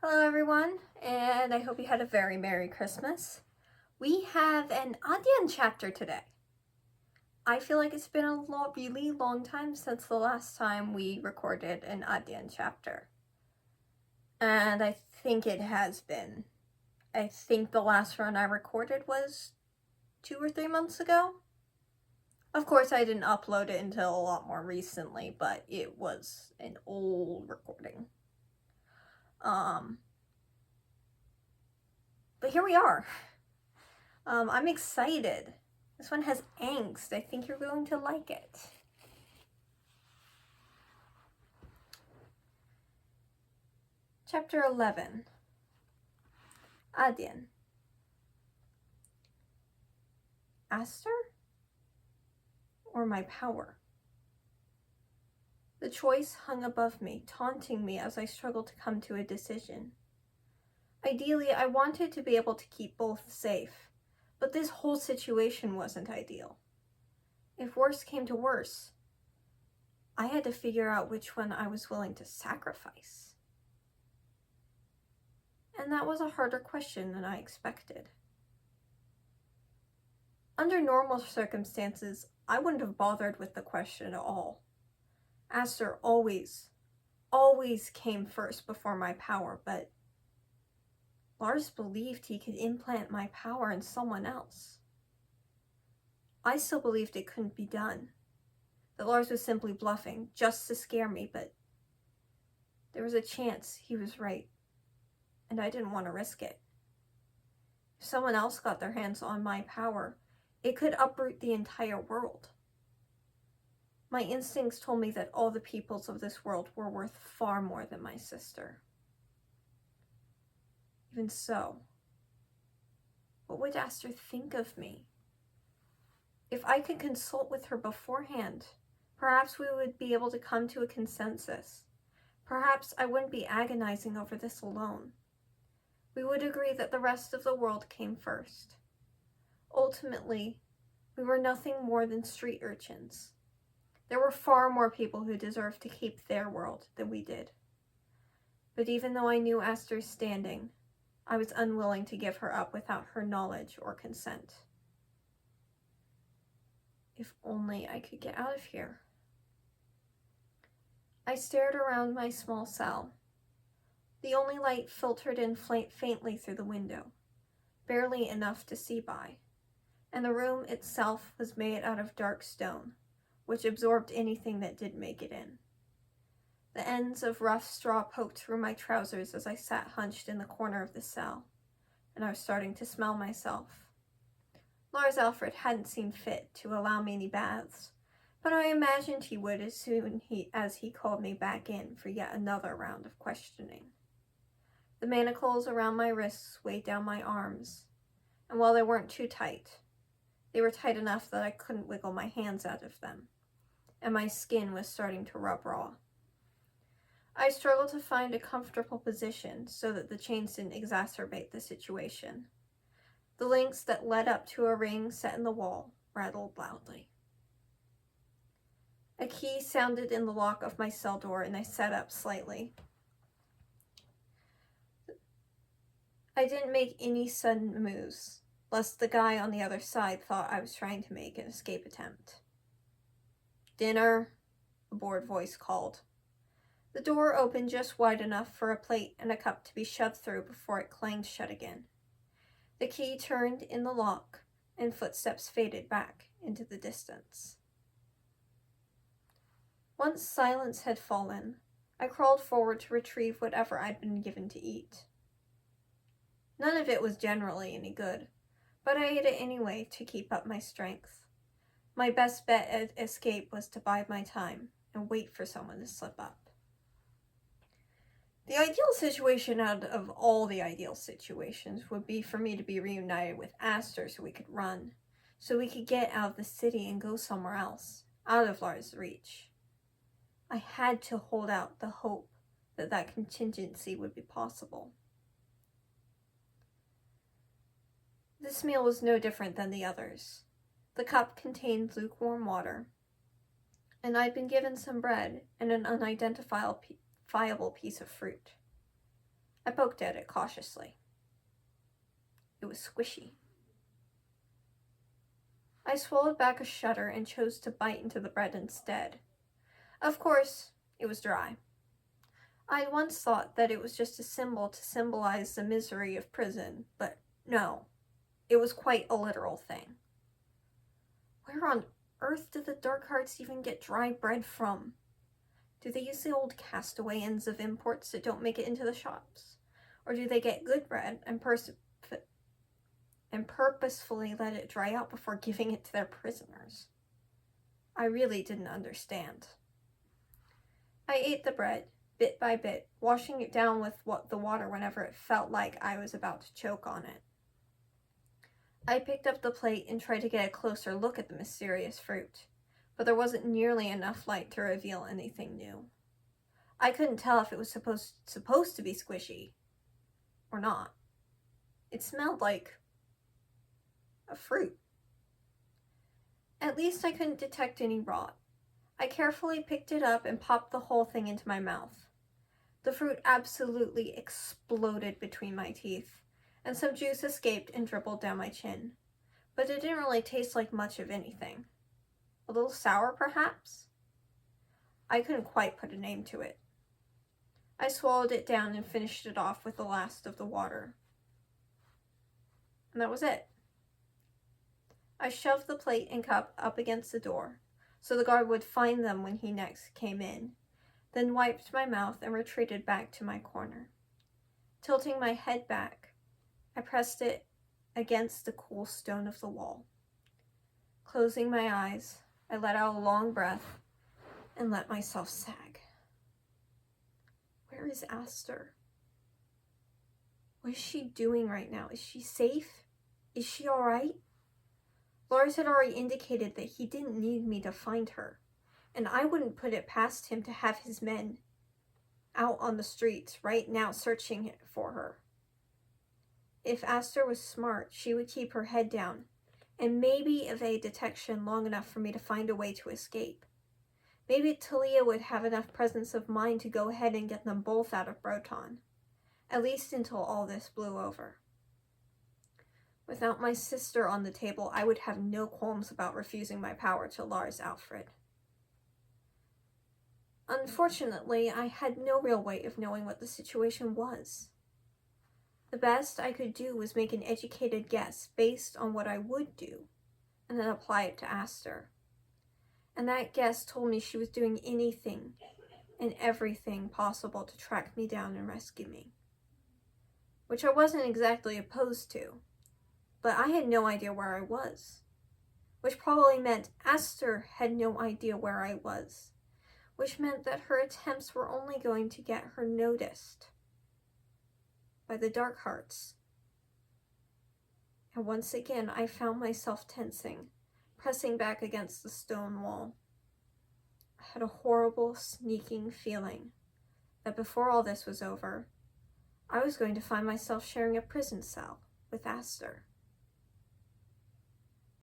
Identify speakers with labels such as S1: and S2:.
S1: Hello everyone, and I hope you had a very Merry Christmas. We have an Adyen chapter today. I feel like it's been a really long time since the last time we recorded an Adyen chapter. And I think it has been. I think the last one I recorded was 2 or 3 months ago. Of course, I didn't upload it until a lot more recently, but it was an old recording. But here we are. I'm excited. This one has angst. I think you're going to like it. Chapter 11. Adyen. Aster? Or my power? The choice hung above me, taunting me as I struggled to come to a decision. Ideally, I wanted to be able to keep both safe, but this whole situation wasn't ideal. If worse came to worse, I had to figure out which one I was willing to sacrifice. And that was a harder question than I expected. Under normal circumstances, I wouldn't have bothered with the question at all. Aster always came first before my power, but Lars believed he could implant my power in someone else. I still believed it couldn't be done, that Lars was simply bluffing just to scare me, but there was a chance he was right, and I didn't want to risk it. If someone else got their hands on my power, it could uproot the entire world. My instincts told me that all the peoples of this world were worth far more than my sister. Even so, what would Aster think of me? If I could consult with her beforehand, perhaps we would be able to come to a consensus. Perhaps I wouldn't be agonizing over this alone. We would agree that the rest of the world came first. Ultimately, we were nothing more than street urchins. There were far more people who deserved to keep their world than we did. But even though I knew Aster's standing, I was unwilling to give her up without her knowledge or consent. If only I could get out of here. I stared around my small cell. The only light filtered in faintly through the window, barely enough to see by, and the room itself was made out of dark stone, which absorbed anything that did make it in. The ends of rough straw poked through my trousers as I sat hunched in the corner of the cell, and I was starting to smell myself. Lars Alfred hadn't seen fit to allow me any baths, but I imagined he would as soon as he called me back in for yet another round of questioning. The manacles around my wrists weighed down my arms, and while they weren't too tight, they were tight enough that I couldn't wiggle my hands out of them, and my skin was starting to rub raw. I struggled to find a comfortable position so that the chains didn't exacerbate the situation. The links that led up to a ring set in the wall rattled loudly. A key sounded in the lock of my cell door, and I sat up slightly. I didn't make any sudden moves, lest the guy on the other side thought I was trying to make an escape attempt. "Dinner," a bored voice called. The door opened just wide enough for a plate and a cup to be shoved through before it clanged shut again. The key turned in the lock, and footsteps faded back into the distance. Once silence had fallen, I crawled forward to retrieve whatever I'd been given to eat. None of it was generally any good, but I ate it anyway to keep up my strength. My best bet at escape was to bide my time and wait for someone to slip up. The ideal situation out of all the ideal situations would be for me to be reunited with Aster so we could run, so we could get out of the city and go somewhere else, out of Lars' reach. I had to hold out the hope that that contingency would be possible. This meal was no different than the others. The cup contained lukewarm water, and I'd been given some bread and an unidentifiable piece of fruit. I poked at it cautiously. It was squishy. I swallowed back a shudder and chose to bite into the bread instead. Of course, it was dry. I had once thought that it was just a symbol to symbolize the misery of prison, but no, it was quite a literal thing. Where on earth did the Dark Hearts even get dry bread from? Do they use the old castaway ends of imports that don't make it into the shops? Or do they get good bread and purposefully let it dry out before giving it to their prisoners? I really didn't understand. I ate the bread, bit by bit, washing it down with the water whenever it felt like I was about to choke on it. I picked up the plate and tried to get a closer look at the mysterious fruit, but there wasn't nearly enough light to reveal anything new. I couldn't tell if it was supposed to be squishy or not. It smelled like a fruit. At least I couldn't detect any rot. I carefully picked it up and popped the whole thing into my mouth. The fruit absolutely exploded between my teeth, and some juice escaped and dribbled down my chin. But it didn't really taste like much of anything. A little sour, perhaps? I couldn't quite put a name to it. I swallowed it down and finished it off with the last of the water. And that was it. I shoved the plate and cup up against the door, so the guard would find them when he next came in, then wiped my mouth and retreated back to my corner. Tilting my head back, I pressed it against the cool stone of the wall. Closing my eyes, I let out a long breath and let myself sag. Where is Aster? What is she doing right now? Is she safe? Is she all right? Lars had already indicated that he didn't need me to find her, and I wouldn't put it past him to have his men out on the streets right now searching for her. If Aster was smart, she would keep her head down and maybe evade detection long enough for me to find a way to escape. Maybe Talia would have enough presence of mind to go ahead and get them both out of Broton, at least until all this blew over. Without my sister on the table, I would have no qualms about refusing my power to Lars Alfred. Unfortunately, I had no real way of knowing what the situation was. The best I could do was make an educated guess based on what I would do, and then apply it to Aster. And that guess told me she was doing anything and everything possible to track me down and rescue me. Which I wasn't exactly opposed to, but I had no idea where I was. Which probably meant Aster had no idea where I was, which meant that her attempts were only going to get her noticed by the Dark Hearts. And once again, I found myself tensing, pressing back against the stone wall. I had a horrible, sneaking feeling that before all this was over, I was going to find myself sharing a prison cell with Aster.